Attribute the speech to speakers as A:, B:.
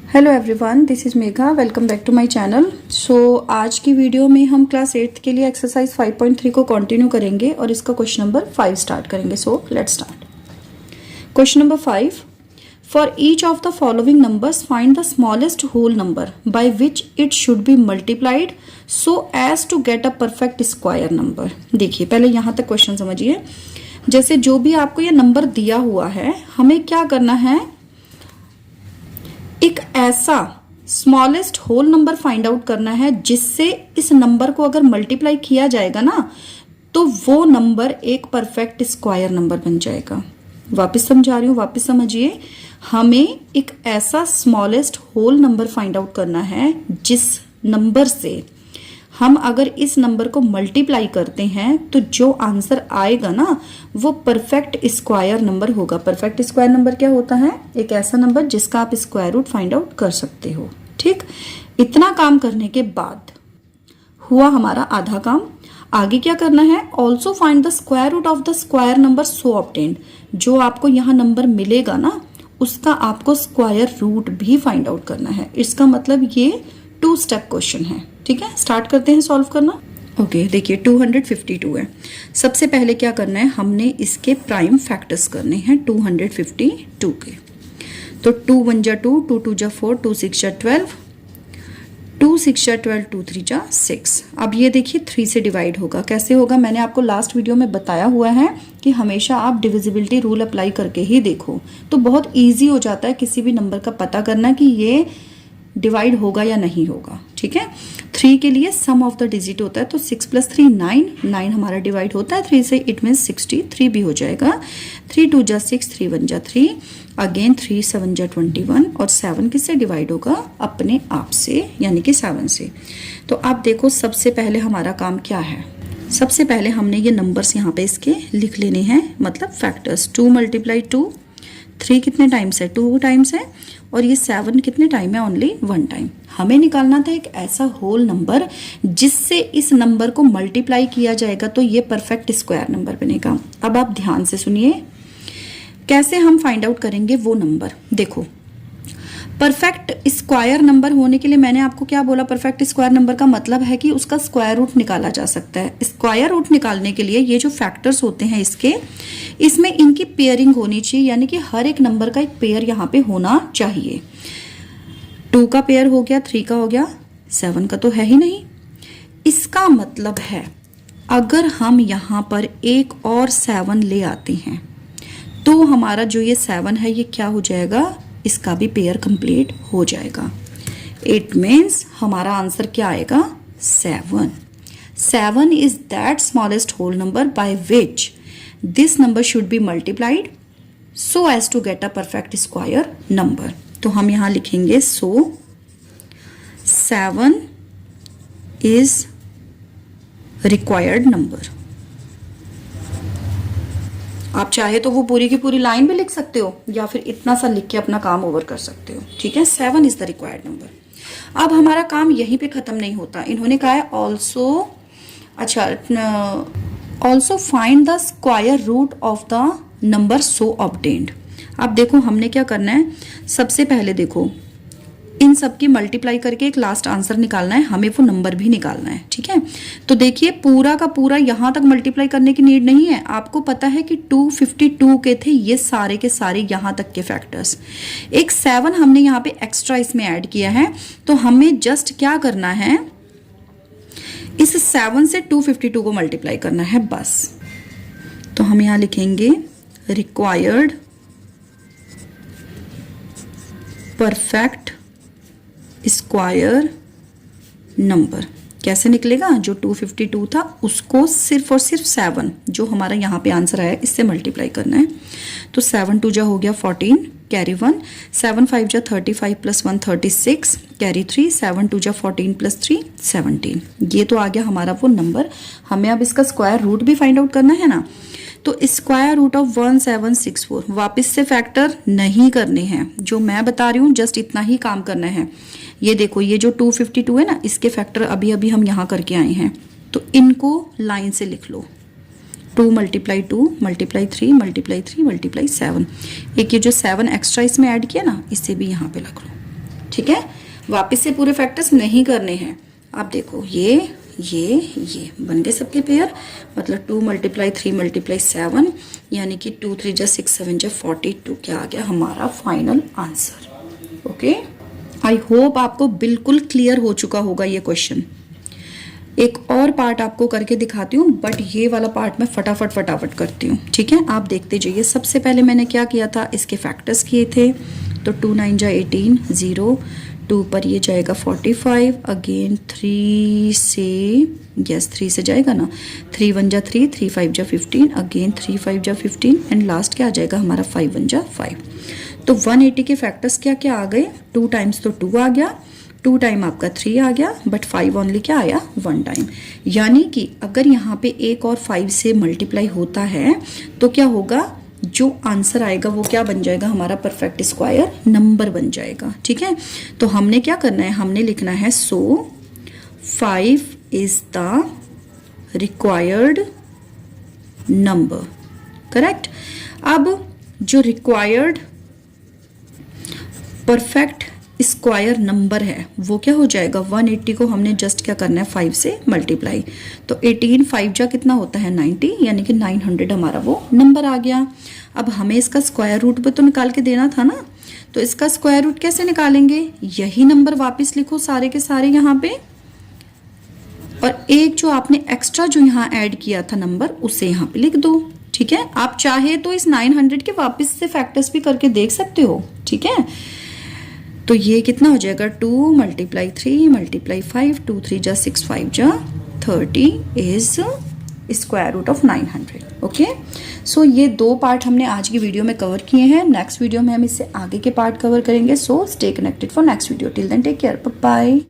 A: Hello everyone, this is Megha. Welcome back to my channel. So आज की video में हम क्लास 8th के लिए एक्सरसाइज 5.3 को कंटिन्यू करेंगे और इसका क्वेश्चन नंबर 5 स्टार्ट करेंगे। So let's start. Question number 5, for each of the following numbers find the smallest whole number by which it should be multiplied so as to get a perfect square number. देखिए, पहले यहाँ तक question समझिए। जैसे जो भी आपको ये नंबर दिया हुआ है, हमें क्या करना है, एक ऐसा smallest whole number find out करना है जिससे इस नंबर को अगर मल्टीप्लाई किया जाएगा ना तो वो नंबर एक परफेक्ट स्क्वायर नंबर बन जाएगा। वापस समझा रही हूँ, वापस समझिए। हमें एक ऐसा smallest whole number find out करना है जिस नंबर से हम अगर इस नंबर को मल्टीप्लाई करते हैं तो जो आंसर आएगा ना वो परफेक्ट स्क्वायर नंबर होगा। परफेक्ट स्क्वायर नंबर क्या होता है? एक ऐसा नंबर जिसका आप स्क्वायर रूट फाइंड आउट कर सकते हो। ठीक, इतना काम करने के बाद हुआ हमारा आधा काम। आगे क्या करना है? Also find the square root of the square number so obtained. जो आपको यहाँ नंबर मिलेगा ना उसका आपको स्क्वायर रूट भी फाइंड आउट करना है। इसका मतलब ये 2 स्टेप क्वेश्चन है। ठीक है, स्टार्ट करते हैं सॉल्व करना। ओके, देखिए 252 है। सबसे पहले क्या करना है, हमने इसके प्राइम फैक्टर्स करने हैं 252 के। तो 2 1 जा 2, 2 2 जा 4, 2 6 जा 12, 2 6 जा 12, 2 3 जा 6। अब ये देखिए 3 से डिवाइड होगा। कैसे होगा? मैंने आपको लास्ट वीडियो में बताया हुआ है कि हमेशा आप डिविजिबिलिटी रूल अप्लाई करके ही देखो, तो बहुत ईजी हो जाता है किसी भी नंबर का पता करना कि ये डिवाइड होगा या नहीं होगा। ठीक है, 3 के लिए सम ऑफ द डिजिट होता है, तो 6 + 3 9, 9 हमारा डिवाइड होता है 3 से, इट मीन्स 63 भी हो जाएगा। 3 2 जा 6, 3 1 जा 3, अगेन 3 7 जा 21 और 7 किससे डिवाइड होगा? अपने आप से, यानी कि 7 से। तो आप देखो सबसे पहले हमारा काम क्या है। सबसे पहले हमने ये नंबर्स यहाँ पे इसके लिख लेने हैं, मतलब फैक्टर्स। 2 × 2, 3 कितने टाइम्स है? 2 टाइम्स है। और ये 7 कितने टाइम है? Only 1 time. हमें निकालना था एक ऐसा होल नंबर जिससे इस नंबर को मल्टीप्लाई किया जाएगा तो ये परफेक्ट स्क्वायर नंबर बनेगा। अब आप ध्यान से सुनिए कैसे हम फाइंड आउट करेंगे वो नंबर। देखो, परफेक्ट स्क्वायर नंबर होने के लिए मैंने आपको क्या बोला? परफेक्ट स्क्वायर नंबर का मतलब है कि उसका स्क्वायर रूट निकाला जा सकता है। स्क्वायर रूट निकालने के लिए ये जो फैक्टर्स होते हैं इसके, इसमें इनकी पेयरिंग होनी चाहिए, यानी कि हर एक नंबर का एक पेयर यहाँ पे होना चाहिए। 2 का पेयर हो गया, 3 का हो गया, 7 का तो है ही नहीं। इसका मतलब है अगर हम यहाँ पर एक और 7 ले आते हैं तो हमारा जो ये 7 है ये क्या हो जाएगा? इसका भी पेयर कंप्लीट हो जाएगा। इट मीन्स हमारा आंसर क्या आएगा? 7। 7 is that smallest whole number by which this number should be multiplied so as to get a perfect square number. तो हम यहां लिखेंगे सो 7 इज रिक्वायर्ड नंबर। आप चाहे तो वो पूरी की पूरी लाइन भी लिख सकते हो या फिर इतना सा लिख के अपना काम ओवर कर सकते हो। ठीक है, 7 इज द रिक्वायर्ड नंबर। अब हमारा काम यहीं पे खत्म नहीं होता। इन्होंने कहा है also find the square root of the number so obtained. अब देखो हमने क्या करना है। सबसे पहले देखो इन सब की मल्टीप्लाई करके एक लास्ट आंसर निकालना है, हमें वो नंबर भी निकालना है। ठीक है, तो देखिए पूरा का पूरा यहां तक मल्टीप्लाई करने की नीड नहीं है। आपको पता है कि 252 के थे ये सारे के सारे यहां तक के फैक्टर्स। एक 7 हमने यहाँ पे एक्स्ट्रा इसमें ऐड किया है, तो हमें जस्ट क्या करना है, इस 7 से 252 को मल्टीप्लाई करना है बस। तो हम यहां लिखेंगे रिक्वायर्ड परफेक्ट स्क्वायर नंबर। कैसे निकलेगा? जो 252 था उसको सिर्फ और सिर्फ 7 जो हमारा यहाँ पे आंसर आया इससे मल्टीप्लाई करना है। तो 7 2 जा हो गया 14, कैरी 1, 7 5 जा 35 + 1 36, कैरी 3, 7 2 जा 14 + 3 17। ये तो आ गया हमारा वो नंबर। हमें अब इसका स्क्वायर रूट भी फाइंड आउट करना है ना। तो स्क्वायर रूट ऑफ 1764 वापस से फैक्टर नहीं करने हैं, जो मैं बता रही हूँ जस्ट इतना ही काम करना है। ये देखो ये जो 252 है ना इसके फैक्टर अभी अभी हम यहाँ करके आए हैं, तो इनको लाइन से लिख लो। 2 × 2 × 3 × 3 × 7। एक ये जो 7 एक्स्ट्रा इसमें ऐड किया ना इसे भी यहाँ पे रख लो। ठीक है, वापस से पूरे फैक्टर्स नहीं करने हैं। आप देखो ये बन गए सबके पेयर, मतलब 2 × 3 × 7 यानी कि 2 3 × 6 7 × 42 क्या आ गया हमारा final answer. Okay, I hope आपको बिल्कुल क्लियर हो चुका होगा ये क्वेश्चन। एक और पार्ट आपको करके दिखाती हूँ, बट ये वाला पार्ट मैं फटाफट करती हूँ, ठीक है। आप देखते जाइए। सबसे पहले मैंने क्या किया था, इसके फैक्टर्स किए थे। तो 2 9 × 18 0, 2 पर ये जाएगा 45, अगेन 3 से, यस 3 से जाएगा ना, 3 1 × 3, 3 5 × 15, अगेन 3 5 × 15 एंड लास्ट क्या आ जाएगा हमारा 5 1 × 5। तो 180 के फैक्टर्स क्या क्या आ गए, 2 टाइम्स तो 2 आ गया, 2 टाइम आपका 3 आ गया, बट 5 ओनली क्या आया 1 टाइम। यानी कि अगर यहाँ पे 1 और 5 से मल्टीप्लाई होता है तो क्या होगा, जो आंसर आएगा वो क्या बन जाएगा हमारा परफेक्ट स्क्वायर नंबर बन जाएगा, ठीक है। तो हमने क्या करना है, हमने लिखना है सो 5 is the required number, correct. अब जो रिक्वायर्ड परफेक्ट स्क्वायर नंबर है वो क्या हो जाएगा, 180 को हमने जस्ट क्या करना है 5 से मल्टीप्लाई। तो 18 5 जा कितना होता है 90, यानी कि 900 हमारा वो नंबर आ गया। अब हमें इसका स्क्वायर रूट भी तो निकाल के देना था ना, तो इसका स्क्वायर रूट कैसे निकालेंगे, यही नंबर वापस लिखो सारे के सारे यहाँ पे, और एक जो आपने एक्स्ट्रा जो यहाँ ऐड किया था नंबर उसे यहाँ पे लिख दो, ठीक है। आप चाहे तो इस 900 के वापस से फैक्टर्स भी करके देख सकते हो, ठीक है। तो ये कितना हो जाएगा 2 × 3 × 5, 2 3 × 6 5 × 30 is square root of 900। Okay, so ये 2 पार्ट हमने आज की वीडियो में कवर किए हैं। नेक्स्ट वीडियो में हम इससे आगे के पार्ट कवर करेंगे। So stay connected for next video. Till then take care, bye bye.